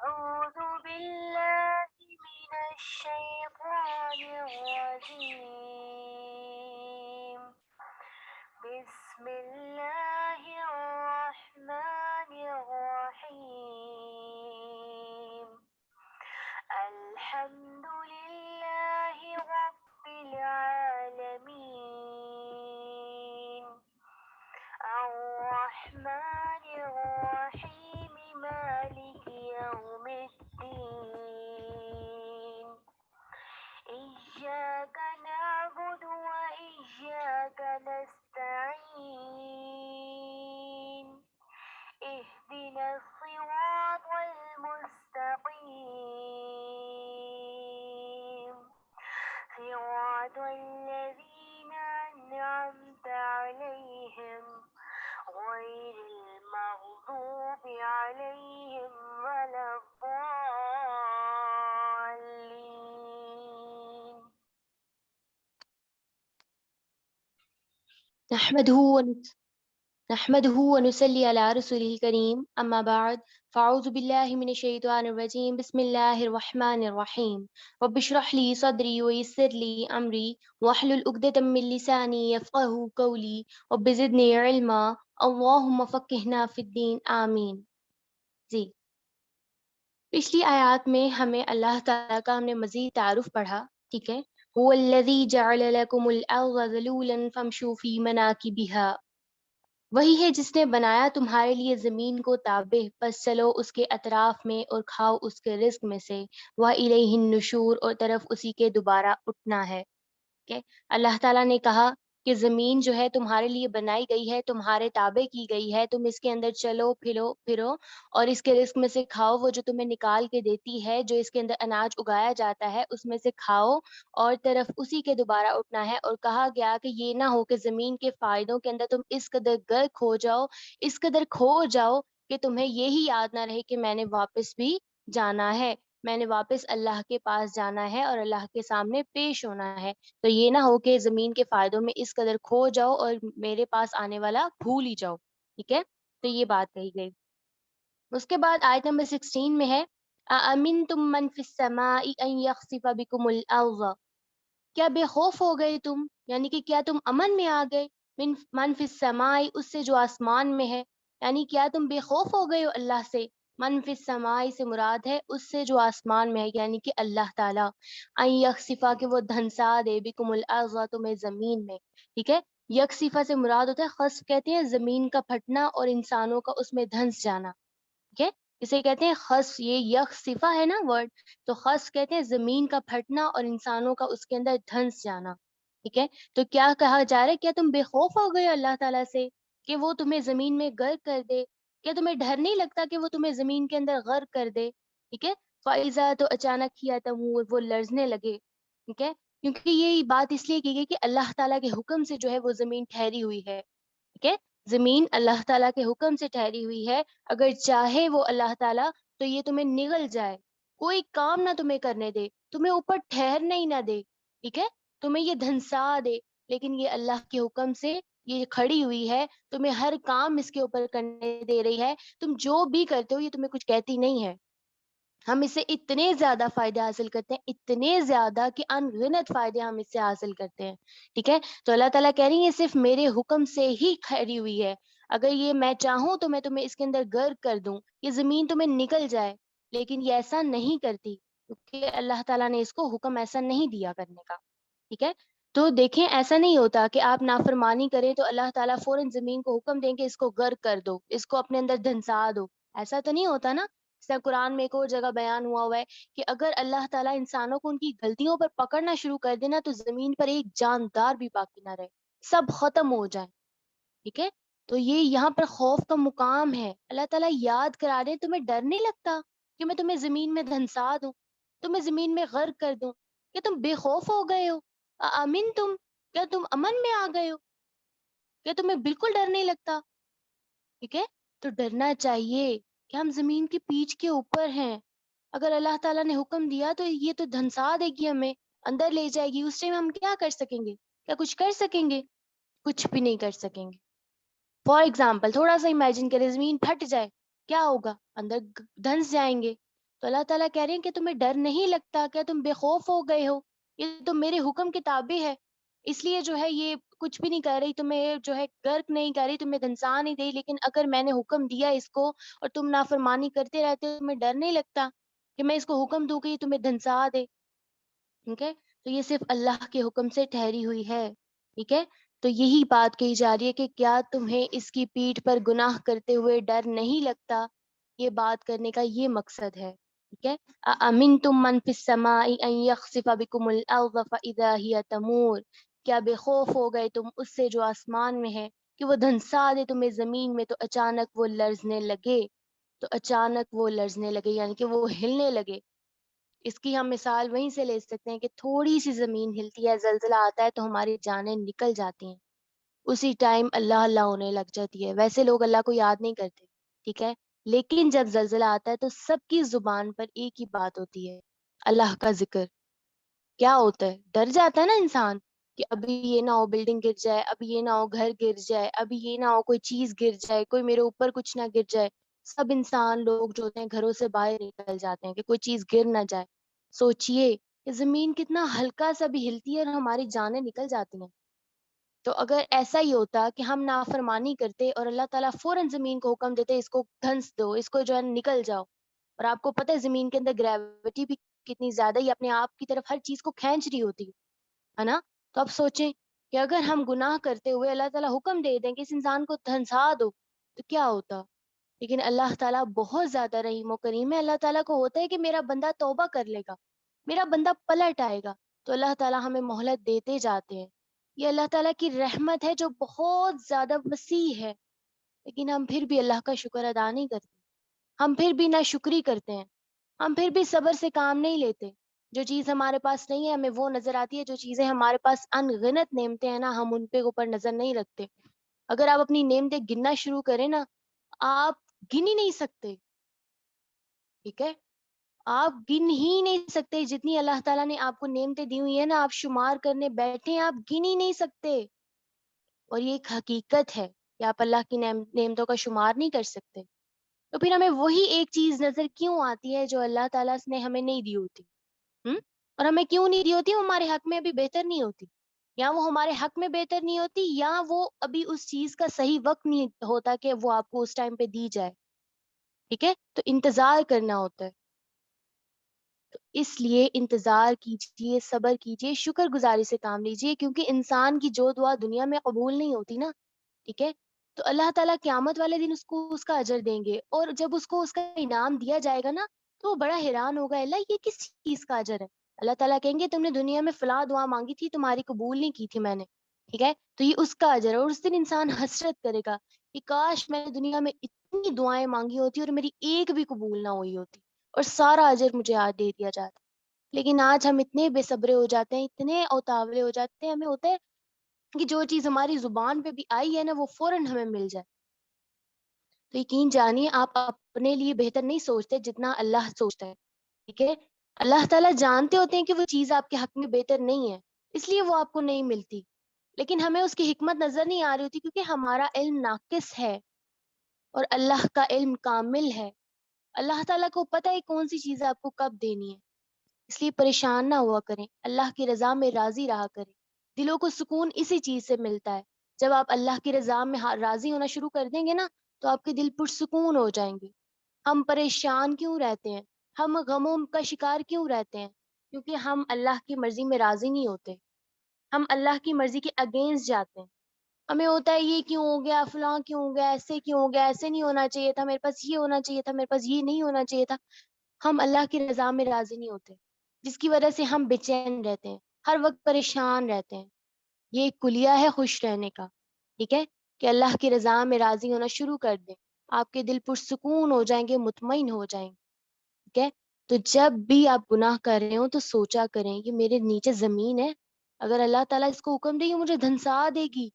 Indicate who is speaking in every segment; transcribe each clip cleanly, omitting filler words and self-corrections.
Speaker 1: أعوذ بالله من الشيطان الرجيم بسم الله الرحمن الرحيم الحمد لله رب العالمين الرحمن الرحيم مالك يوم الدين إياك نعبد وإياك نستعين اهدنا الصراط المستقيم صراط الذين أنعمت عليهم غير المغضوب عليهم ولا الضالين
Speaker 2: نحمده ونصلي على رسوله الكريم أما بعد فأعوذ بالله من الشيطان الرجيم بسم الله الرحمن الرحيم رب اشرح لي صدري ويسر لي أمري واحلل عقدة من لساني يفقهوا قولي رب زدني علما اللهم فقهنا في الدين آمين. جی پچھلی آیات میں ہمیں اللہ تعالیٰ کا ہم نے مزید تعارف پڑھا. ٹھیک ہے. هو الذي جعل لكم الأرض ذلولا فامشوا في مناكبها. وہی ہے جس نے بنایا تمہارے لیے زمین کو تابع، پس چلو اس کے اطراف میں اور کھاؤ اس کے رزق میں سے، وَإِلَيْهِ النُّشُورُ اور طرف اسی کے دوبارہ اٹھنا ہے. کہ اللہ تعالیٰ نے کہا کہ زمین جو ہے تمہارے لیے بنائی گئی ہے، تمہارے تابع کی گئی ہے، تم اس کے اندر چلو پھرو اور اس کے رزق میں سے کھاؤ، وہ جو تمہیں نکال کے دیتی ہے، جو اس کے اندر اناج اگایا جاتا ہے اس میں سے کھاؤ اور طرف اسی کے دوبارہ اٹھنا ہے. اور کہا گیا کہ یہ نہ ہو کہ زمین کے فائدوں کے اندر تم اس قدر غرق ہو جاؤ، اس قدر کھو جاؤ کہ تمہیں یہی یاد نہ رہے کہ میں نے واپس بھی جانا ہے، میں نے واپس اللہ کے پاس جانا ہے اور اللہ کے سامنے پیش ہونا ہے. تو یہ نہ ہو کہ زمین کے فائدوں میں اس قدر کھو جاؤ اور میرے پاس آنے والا بھول ہی جاؤ. ٹھیک ہے. تو یہ بات کہی گئی. اس کے بعد آیت نمبر 16 میں ہے أَأَمِنْتُمْ مَنْ فِي السَّمَاءِ أَنْ يَخْسِفَ بِكُمُ الْأَرْضَ. کیا بے خوف ہو گئے تم، یعنی کہ کیا تم امن میں آ گئے، من فی السماء اس سے جو آسمان میں ہے، یعنی کیا تم بے خوف ہو گئے ہو اللہ سے. من فی السماء سے مراد ہے اس سے جو آسمان میں ہے، یعنی کہ اللہ تعالیٰ. ان یخسفا کہ وہ دھنسا دے بکم الارض تمہیں زمین میں. ٹھیک ہے. یکسفا سے مراد ہوتا ہے خسف، کہتے ہیں زمین کا پھٹنا اور انسانوں کا اس میں دھنس جانا. ٹھیک ہے. اسے کہتے ہیں خسف. یہ یک صفہ ہے نا ورڈ، تو خسف کہتے ہیں زمین کا پھٹنا اور انسانوں کا اس کے اندر دھنس جانا. ٹھیک ہے. تو کیا کہا جا رہا ہے، کیا تم بے خوف ہو گئے اللہ تعالیٰ سے کہ وہ تمہیں زمین میں غرق کر دے؟ کیا تمہیں ڈر نہیں لگتا کہ وہ تمہیں زمین کے اندر غرق کر دے؟ ٹھیک ہے. فائزہ تو اچانک کیا تمور وہ لرزنے لگے. ٹھیک ہے. کیونکہ یہ بات اس لیے کی گئی کہ اللہ تعالیٰ کے حکم سے جو ہے وہ زمین ٹھہری ہوئی ہے. ٹھیک ہے. زمین اللہ تعالیٰ کے حکم سے ٹھہری ہوئی ہے. اگر چاہے وہ اللہ تعالیٰ تو یہ تمہیں نگل جائے، کوئی کام نہ تمہیں کرنے دے، تمہیں اوپر ٹھہرنے ہی نہ دے. ٹھیک ہے. تمہیں یہ دھنسا دے، لیکن یہ اللہ کے حکم سے یہ کھڑی ہوئی ہے، تمہیں ہر کام اس کے اوپر کرنے دے رہی ہے. تم جو بھی کرتے ہو یہ تمہیں کچھ کہتی نہیں ہے. ہم اس سے اتنے زیادہ فائدے حاصل کرتے ہیں، اتنے زیادہ کہ ان گنت فائدے ہم اس سے حاصل کرتے ہیں. ٹھیک ہے. تو اللہ تعالیٰ کہہ رہی ہیں یہ صرف میرے حکم سے ہی کھڑی ہوئی ہے. اگر یہ میں چاہوں تو میں تمہیں اس کے اندر غرق کر دوں، یہ زمین تمہیں نکل جائے، لیکن یہ ایسا نہیں کرتی کیونکہ اللہ تعالیٰ نے اس کو حکم ایسا نہیں دیا کرنے کا. ٹھیک ہے. تو دیکھیں ایسا نہیں ہوتا کہ آپ نافرمانی کریں تو اللہ تعالیٰ فوراً زمین کو حکم دیں کہ اس کو غرق کر دو، اس کو اپنے اندر دھنسا دو. ایسا تو نہیں ہوتا نا. اس طرح قرآن میں ایک اور جگہ بیان ہوا ہے کہ اگر اللہ تعالیٰ انسانوں کو ان کی غلطیوں پر پکڑنا شروع کر دینا تو زمین پر ایک جاندار بھی باقی نہ رہے، سب ختم ہو جائیں. ٹھیک ہے. تو یہ یہاں پر خوف کا مقام ہے. اللہ تعالیٰ یاد کرا دیں تمہیں ڈر نہیں لگتا کہ میں تمہیں زمین میں دھنسا دوں، تمہیں زمین میں غرق کر دوں. کہ تم بے خوف ہو گئے ہو. امین تم، کیا تم امن میں آ گئے ہو؟ کیا تمہیں بالکل ڈر نہیں لگتا؟ ٹھیک ہے. تو ڈرنا چاہیے کہ ہم زمین کی پیچھ کے اوپر ہیں. اگر اللہ تعالیٰ نے حکم دیا تو یہ تو دھنسا دے گی، ہمیں اندر لے جائے گی. اس ٹائم ہم کیا کر سکیں گے؟ کیا کچھ کر سکیں گے؟ کچھ بھی نہیں کر سکیں گے. فار ایگزامپل تھوڑا سا امیجن کریں زمین پھٹ جائے، کیا ہوگا؟ اندر دھنس جائیں گے. تو اللہ تعالیٰ کہہ رہے ہیں کہ تمہیں ڈر نہیں لگتا، کیا تم بے خوف ہو گئے ہو؟ یہ تو میرے حکم کے تابع ہے، اس لیے جو ہے یہ کچھ بھی نہیں کر رہی، تمہیں جو ہے غرق نہیں کر رہی، تمہیں دھنسا نہیں دے رہی، لیکن اگر میں نے حکم دیا اس کو اور تم نافرمانی کرتے رہتے ہو، تمہیں ڈر نہیں لگتا کہ میں اس کو حکم دوں کہ یہ تمہیں دھنسا دے؟ ٹھیک ہے، تو یہ صرف اللہ کے حکم سے ٹھہری ہوئی ہے. ٹھیک ہے، تو یہی بات کہی جا رہی ہے کہ کیا تمہیں اس کی پیٹھ پر گناہ کرتے ہوئے ڈر نہیں لگتا؟ یہ بات کرنے کا یہ مقصد ہے. ٹھیک ہے، أَأَمِنْتُم مَّن فِي السَّمَاءِ أَن يَخْسِفَ بِكُمُ الْأَرْضَ فَإِذَا هِيَ تَمُورُ. کیا بے خوف ہو گئے تم اس سے جو آسمان میں ہے کہ وہ دھنسا دے تمہیں زمین میں، تو اچانک وہ لرزنے لگے. تو اچانک وہ لرزنے لگے یعنی کہ وہ ہلنے لگے. اس کی ہم مثال وہیں سے لے سکتے ہیں کہ تھوڑی سی زمین ہلتی ہے، زلزلہ آتا ہے تو ہماری جانیں نکل جاتی ہیں، اسی ٹائم اللہ اللہ ہونے لگ جاتی ہے. ویسے لوگ اللہ کو یاد نہیں کرتے. ٹھیک ہے، لیکن جب زلزلہ آتا ہے تو سب کی زبان پر ایک ہی بات ہوتی ہے، اللہ کا ذکر. کیا ہوتا ہے؟ ڈر جاتا ہے نا انسان کہ ابھی یہ نہ ہو بلڈنگ گر جائے، ابھی یہ نہ ہو گھر گر جائے، ابھی یہ نہ ہو کوئی چیز گر جائے، کوئی میرے اوپر کچھ نہ گر جائے. سب انسان لوگ جو ہوتے ہیں گھروں سے باہر نکل جاتے ہیں کہ کوئی چیز گر نہ جائے. سوچئے کہ زمین کتنا ہلکا سا بھی ہلتی ہے اور ہماری جانیں نکل جاتی ہیں. تو اگر ایسا ہی ہوتا کہ ہم نافرمانی کرتے اور اللہ تعالیٰ فوراً زمین کو حکم دیتے اس کو دھنس دو، اس کو جو ہے نکل جاؤ، اور آپ کو پتہ ہے زمین کے اندر گریوٹی بھی کتنی زیادہ ہی اپنے آپ کی طرف ہر چیز کو کھینچ رہی ہوتی ہے نا. تو آپ سوچیں کہ اگر ہم گناہ کرتے ہوئے اللہ تعالیٰ حکم دے دیں کہ اس انسان کو دھنسا دو تو کیا ہوتا. لیکن اللہ تعالیٰ بہت زیادہ رحیم و کریم ہے. اللہ تعالیٰ کو ہوتا ہے کہ میرا بندہ توبہ کر لے گا، میرا بندہ پلٹ آئے گا، تو اللہ تعالیٰ ہمیں مہلت دیتے جاتے ہیں. یہ اللہ تعالیٰ کی رحمت ہے جو بہت زیادہ وسیع ہے، لیکن ہم پھر بھی اللہ کا شکر ادا نہیں کرتے، ہم پھر بھی ناشکری کرتے ہیں، ہم پھر بھی صبر سے کام نہیں لیتے. جو چیز ہمارے پاس نہیں ہے ہمیں وہ نظر آتی ہے، جو چیزیں ہمارے پاس ان گنت نعمتیں ہیں نا ہم ان پہ اوپر نظر نہیں رکھتے. اگر آپ اپنی نعمتیں گننا شروع کریں نا آپ گن ہی نہیں سکتے. ٹھیک ہے، آپ گن ہی نہیں سکتے جتنی اللہ تعالیٰ نے آپ کو نعمتیں دی ہوئی ہیں نا، آپ شمار کرنے بیٹھے آپ گن ہی نہیں سکتے. اور یہ ایک حقیقت ہے کہ آپ اللہ کی نعمتوں کا شمار نہیں کر سکتے. تو پھر ہمیں وہی ایک چیز نظر کیوں آتی ہے جو اللہ تعالیٰ نے ہمیں نہیں دی ہوتی؟ اور ہمیں کیوں نہیں دی ہوتی؟ وہ ہمارے حق میں ابھی بہتر نہیں ہوتی، یا وہ ہمارے حق میں بہتر نہیں ہوتی، یا وہ ابھی اس چیز کا صحیح وقت نہیں ہوتا کہ وہ آپ کو اس ٹائم پہ دی جائے. ٹھیک ہے، تو انتظار کرنا ہوتا ہے. تو اس لیے انتظار کیجئے، صبر کیجئے، شکر گزاری سے کام لیجئے، کیونکہ انسان کی جو دعا دنیا میں قبول نہیں ہوتی نا، ٹھیک ہے، تو اللہ تعالیٰ قیامت والے دن اس کو اس کا اجر دیں گے. اور جب اس کو اس کا انعام دیا جائے گا نا تو وہ بڑا حیران ہوگا، اللہ یہ کس چیز کا اجر ہے؟ اللہ تعالیٰ کہیں گے تم نے دنیا میں فلاں دعا مانگی تھی، تمہاری قبول نہیں کی تھی میں نے. ٹھیک ہے، تو یہ اس کا اجر ہے. اور اس دن انسان حسرت کرے گا کہ کاش میں نے دنیا میں اتنی دعائیں مانگی ہوتی اور میری ایک بھی قبول نہ ہوئی ہوتی اور سارا اجر مجھے آج دے دیا جاتا. لیکن آج ہم اتنے بے صبرے ہو جاتے ہیں، اتنے اتاولے ہو جاتے ہیں، ہمیں ہوتا ہے کہ جو چیز ہماری زبان پہ بھی آئی ہے نا وہ فوراً ہمیں مل جائے. تو یقین جانیے آپ اپنے لیے بہتر نہیں سوچتے جتنا اللہ سوچتا ہے. ٹھیک ہے، اللہ تعالیٰ جانتے ہوتے ہیں کہ وہ چیز آپ کے حق میں بہتر نہیں ہے، اس لیے وہ آپ کو نہیں ملتی، لیکن ہمیں اس کی حکمت نظر نہیں آ رہی ہوتی کیونکہ ہمارا علم ناقص ہے اور اللہ کا علم کامل ہے. اللہ تعالیٰ کو پتہ ہے کون سی چیز آپ کو کب دینی ہے. اس لیے پریشان نہ ہوا کریں، اللہ کی رضا میں راضی رہا کریں. دلوں کو سکون اسی چیز سے ملتا ہے. جب آپ اللہ کی رضا میں راضی ہونا شروع کر دیں گے نا تو آپ کے دل پرسکون ہو جائیں گے. ہم پریشان کیوں رہتے ہیں؟ ہم غموں کا شکار کیوں رہتے ہیں؟ کیونکہ ہم اللہ کی مرضی میں راضی نہیں ہوتے، ہم اللہ کی مرضی کے اگینسٹ جاتے ہیں. ہمیں ہوتا ہے یہ کیوں ہو گیا، فلاں کیوں ہو گیا، ایسے کیوں ہو گیا، ایسے نہیں ہونا چاہیے تھا، میرے پاس یہ ہونا چاہیے تھا، میرے پاس یہ نہیں ہونا چاہیے تھا. ہم اللہ کی رضا میں راضی نہیں ہوتے، جس کی وجہ سے ہم بے چین رہتے ہیں، ہر وقت پریشان رہتے ہیں. یہ ایک کلیہ ہے خوش رہنے کا. ٹھیک ہے، کہ اللہ کی رضا میں راضی ہونا شروع کر دیں، آپ کے دل پرسکون ہو جائیں گے، مطمئن ہو جائیں گے. ٹھیک ہے، تو جب بھی آپ گناہ کر رہے ہوں تو سوچا کریں یہ میرے نیچے زمین ہے، اگر اللہ تعالیٰ اس کو حکم دے گی مجھے دھنسا دے گی،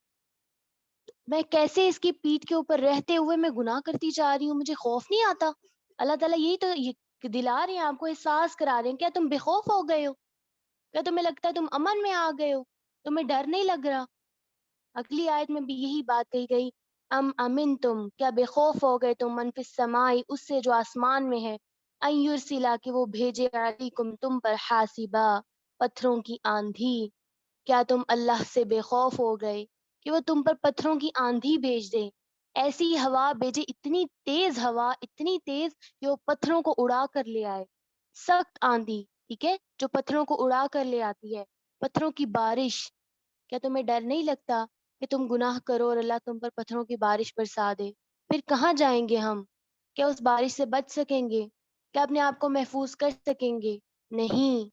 Speaker 2: میں کیسے اس کی پیٹھ کے اوپر رہتے ہوئے میں گناہ کرتی جا رہی ہوں، مجھے خوف نہیں آتا؟ اللہ تعالیٰ یہی تو دلا رہے ہیں، آپ کو احساس کرا رہے ہیں. کیا تم بے خوف ہو گئے ہو؟ کیا تمہیں لگتا ہے تم امن میں آ گئے ہو؟ تمہیں ڈر نہیں لگ رہا؟ اگلی آیت میں بھی یہی بات کہی گئی، ام امن تم، کیا بے خوف ہو گئے تم، من فی السماء، اس سے جو آسمان میں ہے، ان یرسلا کہ وہ بھیجے علیکم تم پر حاسبا پتھروں کی آندھی. کیا تم اللہ سے بے خوف ہو گئے کہ وہ تم پر پتھروں کی آندھی بھیج دے؟ ایسی ہوا بھیجے، اتنی تیز ہوا، اتنی تیز کہ وہ پتھروں کو اڑا کر لے آئے. سخت آندھی، ٹھیک ہے، جو پتھروں کو اڑا کر لے آتی ہے. پتھروں کی بارش. کیا تمہیں ڈر نہیں لگتا کہ تم گناہ کرو اور اللہ تم پر پتھروں کی بارش برسا دے؟ پھر کہاں جائیں گے ہم؟ کیا اس بارش سے بچ سکیں گے؟ کیا اپنے آپ کو محفوظ کر سکیں گے؟ نہیں.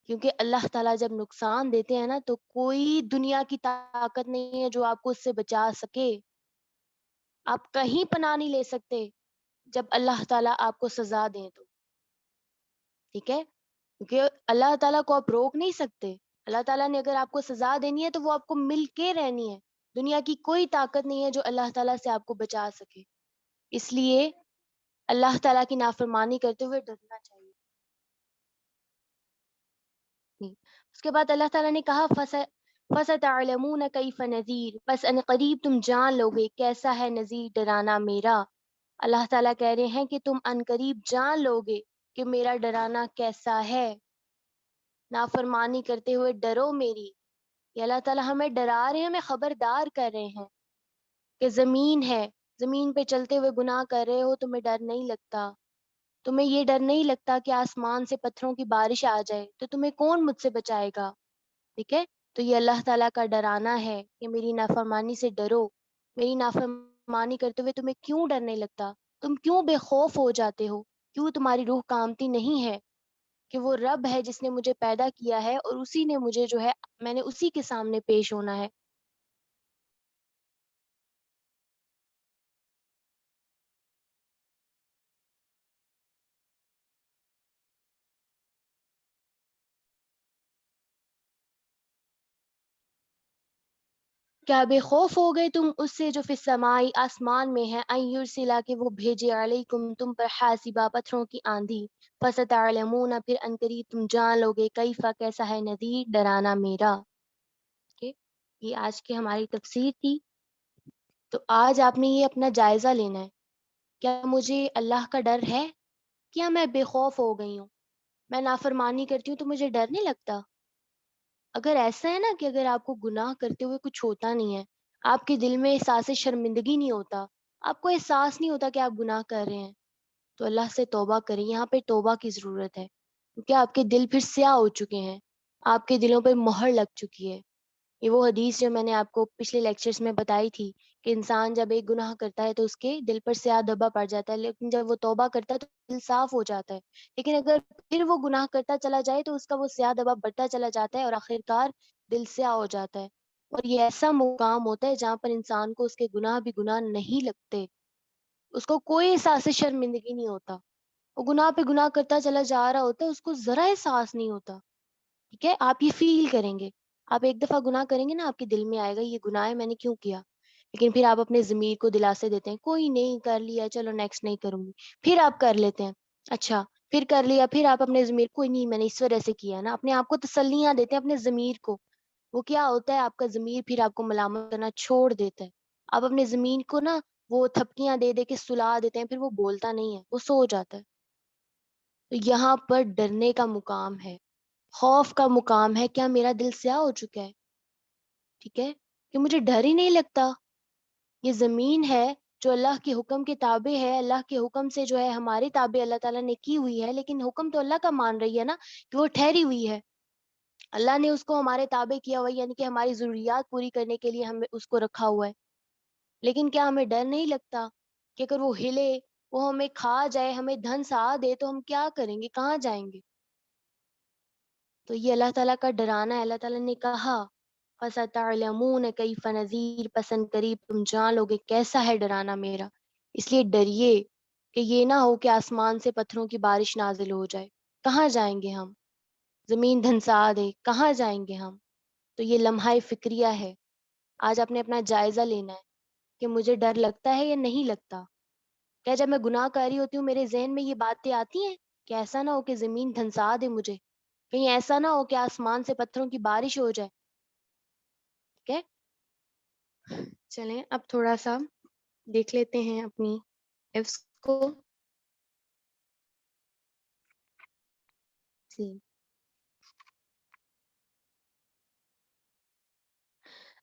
Speaker 2: کیونکہ اللہ تعالیٰ جب نقصان دیتے ہیں نا تو کوئی دنیا کی طاقت نہیں ہے جو آپ کو اس سے بچا سکے. آپ کہیں پناہ نہیں لے سکتے جب اللہ تعالیٰ آپ کو سزا دیں تو. ٹھیک ہے، کیونکہ اللہ تعالیٰ کو آپ روک نہیں سکتے. اللہ تعالیٰ نے اگر آپ کو سزا دینی ہے تو وہ آپ کو مل کے رہنی ہے. دنیا کی کوئی طاقت نہیں ہے جو اللہ تعالیٰ سے آپ کو بچا سکے. اس لیے اللہ تعالیٰ کی نافرمانی کرتے ہوئے ڈرنا چاہیے. اس کے بعد اللہ تعالیٰ نے کہا فَسَتَعْلَمُونَ كَيْفَ نَذِيرٌ، بس ان قریب تم جان لو گے کیسا ہے نذیر، ڈرانا میرا. اللہ تعالیٰ کہہ رہے ہیں کہ تم ان قریب جان لو گے کہ میرا ڈرانا کیسا ہے. نافرمانی کرتے ہوئے ڈرو میری. یہ اللہ تعالیٰ ہمیں ڈرا رہے ہیں، ہمیں خبردار کر رہے ہیں کہ زمین ہے، زمین پہ چلتے ہوئے گناہ کر رہے ہو، تمہیں ڈر نہیں لگتا. تمہیں یہ ڈر نہیں لگتا کہ آسمان سے پتھروں کی بارش آ جائے تو تمہیں کون مجھ سے بچائے گا؟ ٹھیک ہے، تو یہ اللہ تعالیٰ کا ڈرانا ہے کہ میری نافرمانی سے ڈرو. میری نافرمانی کرتے ہوئے تمہیں کیوں ڈر نہیں لگتا؟ تم کیوں بے خوف ہو جاتے ہو؟ کیوں تمہاری روح کانپتی نہیں ہے کہ وہ رب ہے جس نے مجھے پیدا کیا ہے اور اسی نے مجھے جو ہے میں نے اسی کے سامنے پیش ہونا ہے. کیا بے خوف ہو گئے تم اس سے جو فی السماء آسمان میں ہے، ان یرسلا کہ وہ بھیجے علیکم تم پر حاسبا پتھروں کی آندھی. فستعلمون پھر انقریب تم جان لو گے کیفا کیسا ہے نذیر، ڈرانا میرا. Okay؟ یہ آج کی ہماری تفسیر تھی. تو آج آپ نے یہ اپنا جائزہ لینا ہے. کیا مجھے اللہ کا ڈر ہے؟ کیا میں بے خوف ہو گئی ہوں؟ میں نافرمانی کرتی ہوں تو مجھے ڈر نہیں لگتا؟ اگر ایسا ہے نا کہ اگر آپ کو گناہ کرتے ہوئے کچھ ہوتا نہیں ہے، آپ کے دل میں احساس شرمندگی نہیں ہوتا، آپ کو احساس نہیں ہوتا کہ آپ گناہ کر رہے ہیں، تو اللہ سے توبہ کریں. یہاں پہ توبہ کی ضرورت ہے کیونکہ آپ کے دل پھر سیاہ ہو چکے ہیں، آپ کے دلوں پہ مہر لگ چکی ہے. یہ وہ حدیث جو میں نے آپ کو پچھلے لیکچرز میں بتائی تھی کہ انسان جب ایک گناہ کرتا ہے تو اس کے دل پر سیاہ دھبا پڑ جاتا ہے، لیکن جب وہ توبہ کرتا ہے تو دل صاف ہو جاتا ہے. لیکن اگر پھر وہ گناہ کرتا چلا جائے تو اس کا وہ سیاہ دھبا بڑھتا چلا جاتا ہے اور آخرکار دل سیاہ ہو جاتا ہے. اور یہ ایسا مقام ہوتا ہے جہاں پر انسان کو اس کے گناہ بھی گناہ نہیں لگتے، اس کو کوئی احساس شرمندگی نہیں ہوتا، وہ گناہ پہ گناہ کرتا چلا جا رہا ہوتا ہے، اس کو ذرا احساس نہیں ہوتا. ٹھیک ہے، آپ یہ فیل کریں گے. آپ ایک دفعہ گناہ کریں گے نا، آپ کے دل میں آئے گا یہ گناہ ہے، میں نے کیوں کیا. لیکن پھر آپ اپنے ضمیر کو دلاسے دیتے ہیں، کوئی نہیں، کر لیا، چلو نیکسٹ نہیں کروں گی. پھر آپ کر لیتے ہیں، اچھا پھر کر لیا، پھر آپ اپنے ضمیر کوئی نہیں، میں نے اس وجہ سے کیا ہے نا، اپنے آپ کو تسلیاں دیتے ہیں اپنے ضمیر کو. وہ کیا ہوتا ہے، آپ کا ضمیر پھر آپ کو ملامت کرنا چھوڑ دیتا ہے. آپ اپنے ضمیر کو نا وہ تھپکیاں دے دے کے سلا دیتے ہیں، پھر وہ بولتا نہیں ہے، وہ سو جاتا ہے. تو یہاں پر ڈرنے کا مقام ہے، خوف کا مقام ہے. کیا میرا دل سیاہ ہو چکا ہے؟ ٹھیک ہے، کہ مجھے ڈر ہی نہیں لگتا. یہ زمین ہے جو اللہ کے حکم کے تابع ہے، اللہ کے حکم سے جو ہے ہماری تابع اللہ تعالیٰ نے کی ہوئی ہے، لیکن حکم تو اللہ کا مان رہی ہے نا کہ وہ ٹھہری ہوئی ہے. اللہ نے اس کو ہمارے تابع کیا ہوا ہے، یعنی کہ ہماری ضروریات پوری کرنے کے لیے ہمیں اس کو رکھا ہوا ہے. لیکن کیا ہمیں ڈر نہیں لگتا کہ اگر وہ ہلے، وہ ہمیں کھا جائے، ہمیں دھن سا دے تو ہم کیا کریں گے، کہاں جائیں گے؟ تو یہ اللہ تعالیٰ کا ڈرانا ہے. اللہ تعالیٰ نے کہا فَسَتَعْلَمُونَ كَيْفَ نَذِيرٌ، پسند قریب تم جان لو گے کیسا ہے ڈرانا میرا. اس لیے ڈریے کہ یہ نہ ہو کہ آسمان سے پتھروں کی بارش نازل ہو جائے. کہاں جائیں گے ہم؟ زمین دھنسا دے، کہاں جائیں گے ہم؟ تو یہ لمحہ فکریہ ہے. آج آپ نے اپنا جائزہ لینا ہے کہ مجھے ڈر لگتا ہے یا نہیں لگتا. کیا جب میں گناہ کر رہی ہوتی ہوں میرے ذہن میں یہ باتیں آتی ہیں کہ ایسا نہ ہو کہ زمین دھنسا دے مجھے، کہیں ایسا نہ ہو کہ آسمان سے پتھروں کی بارش ہو جائے. ٹھیک ہے، چلیں اب تھوڑا سا دیکھ لیتے ہیں اپنی حفظ کو.